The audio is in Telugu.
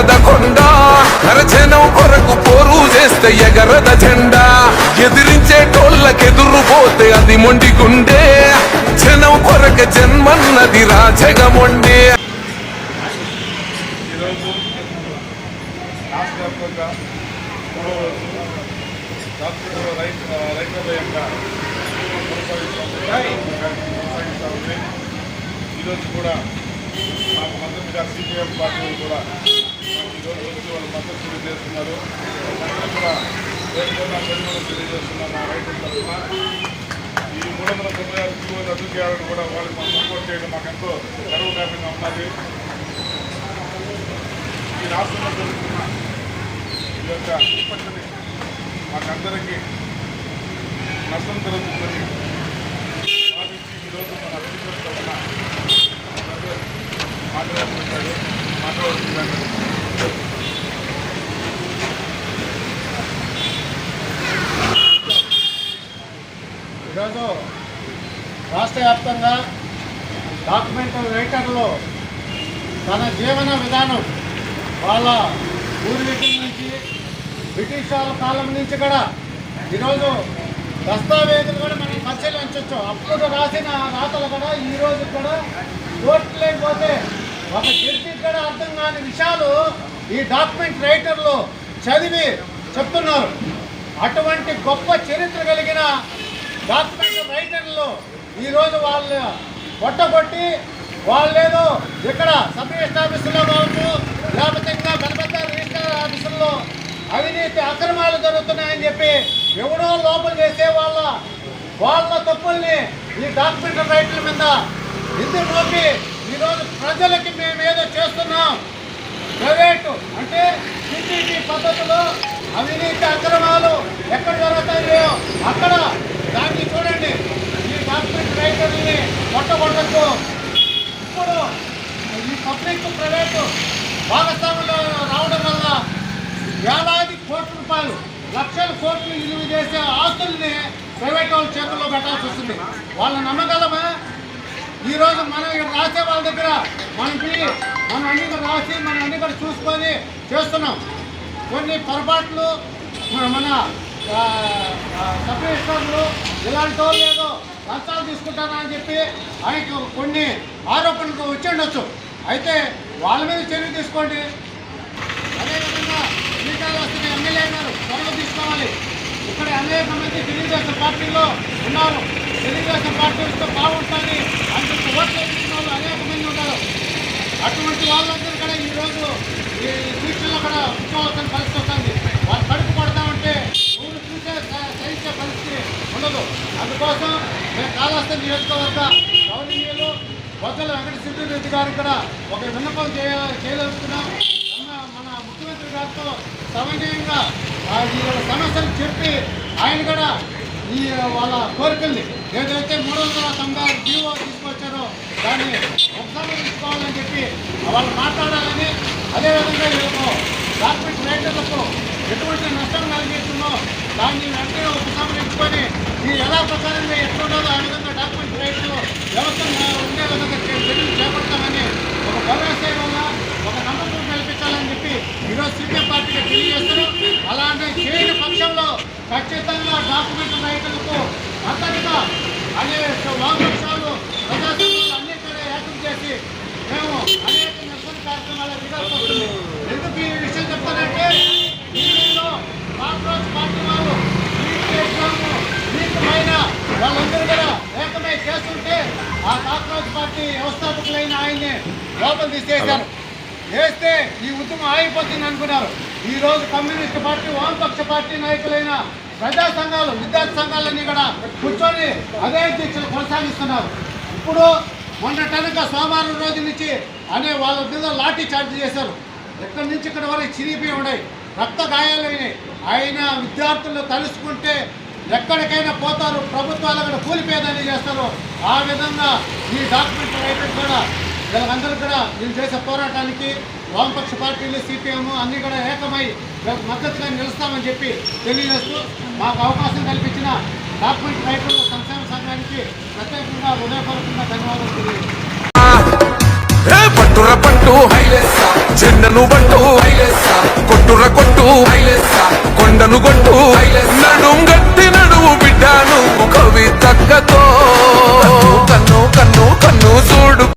ఎగరద కొండ నరచనం కొరకు పోరు చేస్తే ఎగరద జెండా ఎదిరించే టోళ్ళకెదురు పోతే అది మొండి గుండె జనం కొరకు జన్మన్నది రాజగమొండే. ఈరోజు కూడా మాకు మద్దతుగా సిపిఎం పార్టీ కూడా ఈరోజు వచ్చి వాళ్ళు మద్దతు తెలియజేస్తున్నారు. అందరూ కూడా తెలియజేస్తున్నారు. మా రైతుల తరఫున ఈ 396 కిలో రద్దు చేయాలని కూడా వాళ్ళకి మనం సపోర్ట్ చేయడం మాకు ఎంతో గర్వకారణంగా ఉన్నది. ఈ రాష్ట్రంలో జరుగుతున్న ఈ యొక్క విపత్తుని మాకందరికీ నష్టం జరుగుతుందని భావించి ఈరోజు మన అభివృద్ధి తరఫున మాట్లాడుతున్నాడు. ఈరోజు రాష్ట్ర వ్యాప్తంగా డాక్యుమెంటరీ రైటర్లు తన జీవన విధానం వాళ్ళ పూర్వీకుల నుంచి బ్రిటిష్ వాళ్ళ కాలం నుంచి కూడా ఈరోజు దస్తావేజులు కూడా మనం పరిశీలించవచ్చు. అప్పుడు రాసిన రాతలు కూడా ఈరోజు కూడా కోర్టు లేకపోతే ఒక జడ్జికి కూడా అర్థం కాని విషయాలు ఈ డాక్యుమెంట్ రైటర్లు చదివి చెప్తున్నారు. అటువంటి గొప్ప చరిత్ర కలిగిన డాక్యుమెంట్ రైటర్లు ఈరోజు వాళ్ళు కొట్టగొట్టి వాళ్ళేదో ఇక్కడ సబ్ రిజిస్టర్ ఆఫీసులో కావచ్చు, లేకపోతే ఇంకా పెద్ద పెద్ద రిజిస్టర్ ఆఫీసుల్లో అవినీతి అక్రమాలు జరుగుతున్నాయని చెప్పి ఎవడో లోపల చేసే వాళ్ళ తప్పుల్ని ఈ డాక్యుమెంట్ రైటర్ల మీద ఎందుకు మోపి ఈరోజు ప్రజలకి మేమేదో చేస్తున్నాం. ప్రైవేటు అంటే సిసిటి పద్ధతిలో అవినీతి అక్రమాలు ఎక్కడ జరుగుతాయో అక్కడ దాన్ని చూడండి. ఈ డాక్యుమెంట్ రైటర్ని కొట్టగొట్టద్దు. ఇప్పుడు ఈ పబ్లిక్ ప్రైవేటు భాగస్వామ్యంలో రావడం వల్ల వేలాది కోట్ల రూపాయలు, లక్షల కోట్లు విలువ చేసే ఆస్తుల్ని ప్రైవేట్ వాళ్ళ చేతుల్లో పెట్టాల్సి వస్తుంది. వాళ్ళ నమ్మగలమా? ఈరోజు మనం రాసే వాళ్ళ దగ్గర మనం అన్ని కూడా రాసి మనం అన్ని కూడా చూసుకొని చేస్తున్నాం. కొన్ని పొరపాట్లు మన సబ్ రిజిస్టర్లు ఇలాంటి వాళ్ళు ఏదో లంచాలు తీసుకుంటారా అని చెప్పి ఆయనకు కొన్ని ఆరోపణలు వచ్చి ఉండొచ్చు. అయితే వాళ్ళ మీద చర్య తీసుకోండి. అదేవిధంగా ఎన్నికలు వస్తున్న ఎమ్మెల్యే గారు త్వరగా తీసుకోవాలి. ఇక్కడ అనేక మంది తెలుగుదేశం పార్టీలో ఉన్నారు. తెలుగుదేశం పార్టీతో బాగుంటుంది అని చెప్పి ఓట్లు వేసిన వాళ్ళు అనేక మంది ఉంటారు. అటువంటి వాళ్ళందరూ కూడా ఈరోజు ఈ దీక్షలో కూడా కూర్చోవాల్సిన పరిస్థితి వస్తుంది. వాళ్ళు కడుపు కొడతామంటే ఊరు చూసే సహించే పరిస్థితి ఉండదు. అందుకోసం మేము కాళహస్తి నియోజకవర్గ గౌరవనీయులు బొజ్జల వెంకట సిద్ధిరెడ్డి గారికి కూడా ఒక విన్నపం చేయదలుచుకున్నాం. మన ముఖ్యమంత్రి గారితో సమన్వయంగా ఈ సమస్యలు చెప్పి ఆయన కూడా ఈ వాళ్ళ కోరికల్ని ఏదైతే 396 జీవో తీసుకొచ్చారో దాన్ని ఉపసంహరించుకోవాలని చెప్పి వాళ్ళు మాట్లాడాలని, అదేవిధంగా డాక్యుమెంట్ రైటర్లకు ఎటువంటి నష్టం కలిగిస్తుందో దాన్ని వెంటనే ఉపసంహరించుకొని ఈ ఎలా ప్రకారంగా ఎట్లుండదో ఆ విధంగా డాక్యుమెంట్ రైటర్లు వ్యవస్థ ఉండే విధంగా చర్యలు చేపడతామని ఒక భరోసా వల్ల ఒక నమ్మకం కల్పించాలని చెప్పి ఈరోజు సిపిఎం పార్టీకి తెలియజేస్తారు. అలాంటి చేయని పక్షంలో ఖచ్చితంగా డాక్యుమెంట్ రైటర్లకు మద్దతుగా అనేక వామపక్షాలు ప్రజాసంఘాలు అన్ని కూడా ఏకం చేసి మేము అనేక నిరసన కార్యక్రమాలు దిగాల్సి వస్తుంది. ఎందుకు ఈ విషయం చెప్తానంటే ఢిల్లీలో కాంగ్రెస్ పార్టీ వాళ్ళు నీకమైన వాళ్ళందరూ కూడా ఏకమై చేస్తుంటే ఆ కాంగ్రెస్ పార్టీ వ్యవస్థాపకులైన ఆయన్ని లోపల తీసేశారు. వేస్తే ఈ ఉద్యమం ఆగిపోతుంది అనుకున్నారు. ఈరోజు కమ్యూనిస్ట్ పార్టీ, వామపక్ష పార్టీ నాయకులైన ప్రజా సంఘాలు, విద్యార్థి సంఘాలన్నీ కూడా కూర్చొని అదే దీక్షలు కొనసాగిస్తున్నారు. ఇప్పుడు మొన్నటనక సోమవారం రోజు నుంచి వాళ్ళ మీద లాఠీ చార్జ్ చేశారు. ఎక్కడి నుంచి ఇక్కడ వరకు చిరిగిపోయి ఉన్నాయి, రక్త గాయాలైనాయి. ఆయన విద్యార్థులు తలుసుకుంటే ఎక్కడికైనా పోతారు, ప్రభుత్వాలు కూడా కూలిపోయేదని చేస్తారు. ఆ విధంగా ఈ డాక్యుమెంట్ రైటర్ కూడా వీళ్ళందరూ కూడా వీళ్ళు చేసే పోరాటానికి వామపక్ష పార్టీలు, సిపిఎం అన్నీ కూడా ఏకమై మద్దతుగా నిలుస్తామని చెప్పి తెలియజేస్తూ మాకు అవకాశం కల్పించిన డాక్యుమెంట్ రైటర్ల సంక్షేమ సంఘానికి ప్రత్యేకంగా హృదయపూర్వకంగా ధన్యవాదాలు తెలియజేస్తాం. పట్టుర పట్టు జెండను పట్టు కొట్టుర కొట్టు కొండను కొట్టు నడుం గట్టి నడువు బిడ్డాను కవిత